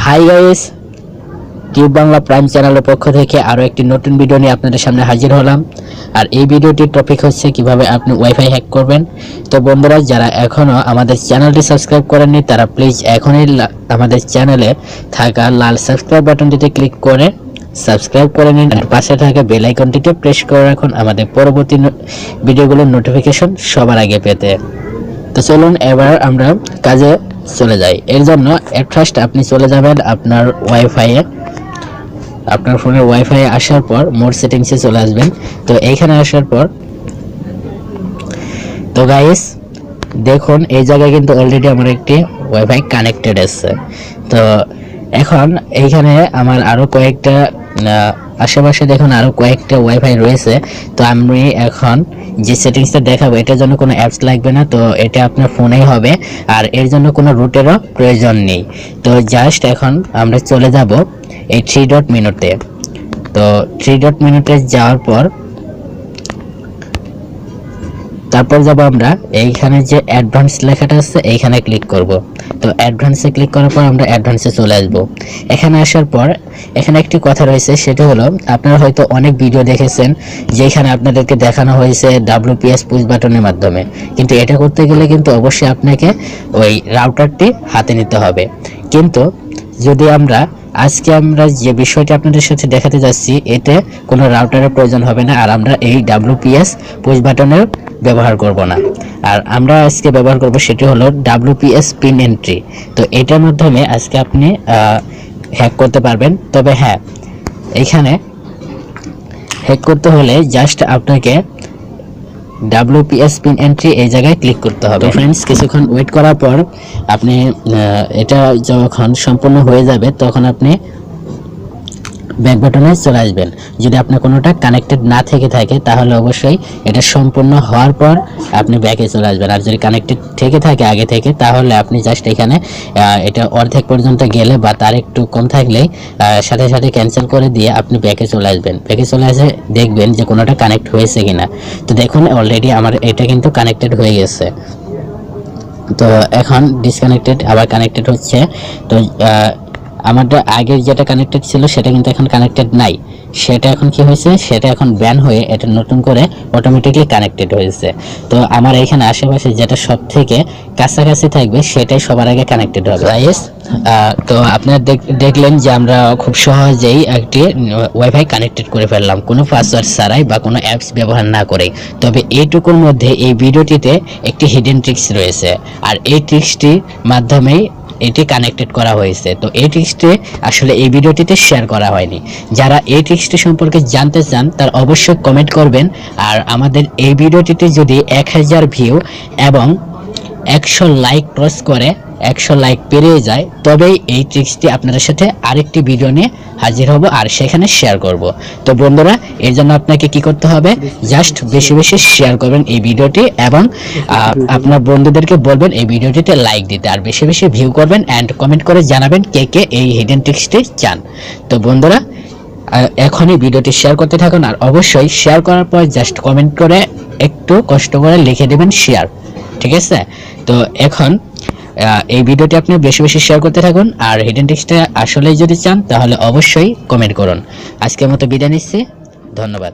Hi guys, tube Bangla prime চ্যানেলের পক্ষ থেকে আরো একটি নতুন ভিডিও নিয়ে আপনাদের সামনে হাজির হলাম। আর এই ভিডিওটির টপিক হচ্ছে কিভাবে আপনি ওয়াইফাই হ্যাক করবেন। তো বন্ধুরা, যারা এখনো আমাদের চ্যানেলটি সাবস্ক্রাইব করেননি তারা প্লিজ এখনই আমাদের চ্যানেলে থাকা লাল সাবস্ক্রাইব বাটনটিতে ক্লিক করে সাবস্ক্রাইব করে নিন আর পাশে থাকা বেল আইকনটিতে প্রেস করে রাখুন আমাদের পরবর্তী ভিডিওগুলোর নোটিফিকেশন সবার আগে পেতে। তো চলুন এবার আমরা কাজে চলে যাই। এর জন্য এট ফার্স্ট আপনি চলে যাবেন আপনার ওয়াইফাইয়ে, আপনার ফোনের ওয়াইফাই আসার পর মোড সেটিংসে চলে আসবেন। তো এইখানে আসার পর তো গাইস দেখুন এই জায়গায় কিন্তু অলরেডি আমার একটি ওয়াইফাই কানেক্টেড আছে। তো এখন এইখানে আমার আরো কয়েকটা আশেপাশে দেখুন আরো কয়েকটা ওয়াইফাই রয়েছে। তো আমি এখন যে সেটিংসটা দেখাবো এটার জন্য কোনো অ্যাপস লাগবে না, তো এটা আপনার ফোনেই হবে আর এর জন্য কোনো রুটেরও প্রয়োজন নেই। তো জাস্ট এখন আমরা চলে যাব এই 3 ডট মেনুতে। তো 3 ডট মেনুতে যাওয়ার পর তারপর যাব আমরা এইখানে যে অ্যাডভান্স লেখাটা আছে এইখানে ক্লিক করব। তো অ্যাডভান্সে ক্লিক করার পর আমরা অ্যাডভান্সে চলে আসব। এখানে আসার পর এখানে একটি কথা রয়েছে, সেটা হলো আপনারা হয়তো অনেক ভিডিও দেখেছেন যেখানে আপনাদেরকে দেখানো হয়েছে WPS পুশ বাটনের মাধ্যমে, কিন্তু এটা করতে গেলে কিন্তু অবশ্যই আপনাকে ওই রাউটারটি হাতে নিতে হবে। কিন্তু যদি আজকে আমরা যে বিষয়টি আপনাদের সাথে দেখাতে যাচ্ছি এতে কোনো রাউটারের প্রয়োজন হবে না, আর আমরা এই WPS পুশ বাটনের ব্যবহার করব না। আর আমরা আজকে ব্যবহার করব সেটি হলো WPS পিন এন্ট্রি। তো এটার মাধ্যমে আজকে আপনি হ্যাক করতে পারবেন। তবে হ্যাঁ, এখানে হ্যাক করতে হলে জাস্ট আপনাকে WPS পিন এন্ট্রি এই জায়গায় ক্লিক করতে হবে। ফ্রেন্ডস, কিছুক্ষণ ওয়েট করার পর আপনি এটা যখন সম্পূর্ণ হয়ে যাবে তখন আপনি ব্যাক বাটনে চলে আসবেন। যদি আপনার কোনোটা কানেক্টেড না থেকে থাকে তাহলে অবশ্যই এটা সম্পূর্ণ হওয়ার পর আপনি ব্যাকে চলে আসবেন। আর যদি কানেক্টেড থেকে থাকে আগে থেকে তাহলে আপনি জাস্ট এখানে এটা অর্ধেক পর্যন্ত গেলে বা তার একটু কম থাকলেই সাথে সাথে ক্যান্সেল করে দিয়ে আপনি ব্যাকে চলে আসবেন। ব্যাকে চলে আসে দেখবেন যে কোনোটা কানেক্ট হয়েছে কিনা। তো দেখুন অলরেডি আমার এটা কিন্তু কানেক্টেড হয়ে গেছে। তো এখন ডিসকানেক্টেড আবার কানেক্টেড হচ্ছে। তো আমাদের আগের যেটা কানেক্টেড ছিল সেটা কিন্তু এখন কানেক্টেড নাই, সেটা এখন কি হয়েছে, সেটা এখন ব্যান হয়ে এটা নতুন করে অটোমেটিকলি কানেক্টেড হয়েছে। তো আমার এখানে আশেপাশে যেটা সব থেকে কাছাকাছি থাকবে সেটাই সবার আগে কানেক্টেড হবে। গাইস, তো আপনারা দেখলেন যে আমরা খুব সহজেই একটি ওয়াইফাই কানেক্টেড করে ফেললাম কোনো পাসওয়ার্ড ছাড়াই বা কোনো অ্যাপস ব্যবহার না করেই। তবে এইটুকুর মধ্যে এই ভিডিওটিতে একটি হিডেন ট্রিক্স রয়েছে, আর এই ট্রিক্সটির মাধ্যমেই এটি কানেক্টেড করা হয়েছে। তো এই ট্রিক্সটি আসলে এই ভিডিওটিতে শেয়ার করা হয়নি। যারা এই ট্রিক্সটি সম্পর্কে জানতে চান তারা অবশ্যই কমেন্ট করবেন। আর আমাদের এই ভিডিওটিতে যদি 1000 ভিউ এবং 100 লাইক ক্রস করে 100 লাইক পেরিয়ে যায় তবেই এই ট্রিক্সটি আপনাদের সাথে আরেকটি ভিডিও নিয়ে হাজির হব আর সেখানে শেয়ার করব। তো বন্ধুরা, এর জন্য আপনাকে কি করতে হবে, জাস্ট বেশি বেশি শেয়ার করবেন এই ভিডিওটি এবং আপনার বন্ধুদেরকে বলবেন এই ভিডিওটিতে লাইক দিতে, আর বেশি বেশি ভিউ করবেন অ্যান্ড কমেন্ট করে জানাবেন কে কে এই হিডেন ট্রিক্সটি চান। তো বন্ধুরা, এখনই ভিডিওটি শেয়ার করতে থাকুন আর অবশ্যই শেয়ার করার পর জাস্ট কমেন্ট করে একটু কষ্ট করে লিখে দেবেন শেয়ার, ঠিক আছে? তো এখন এই ভিডিওটি আপনি বেশি বেশি শেয়ার করতে থাকুন আর হিডেন ট্রিক্সটা আসলেই যদি চান তাহলে অবশ্যই কমেন্ট করুন। আজকের মতো বিদায় নিচ্ছি, ধন্যবাদ।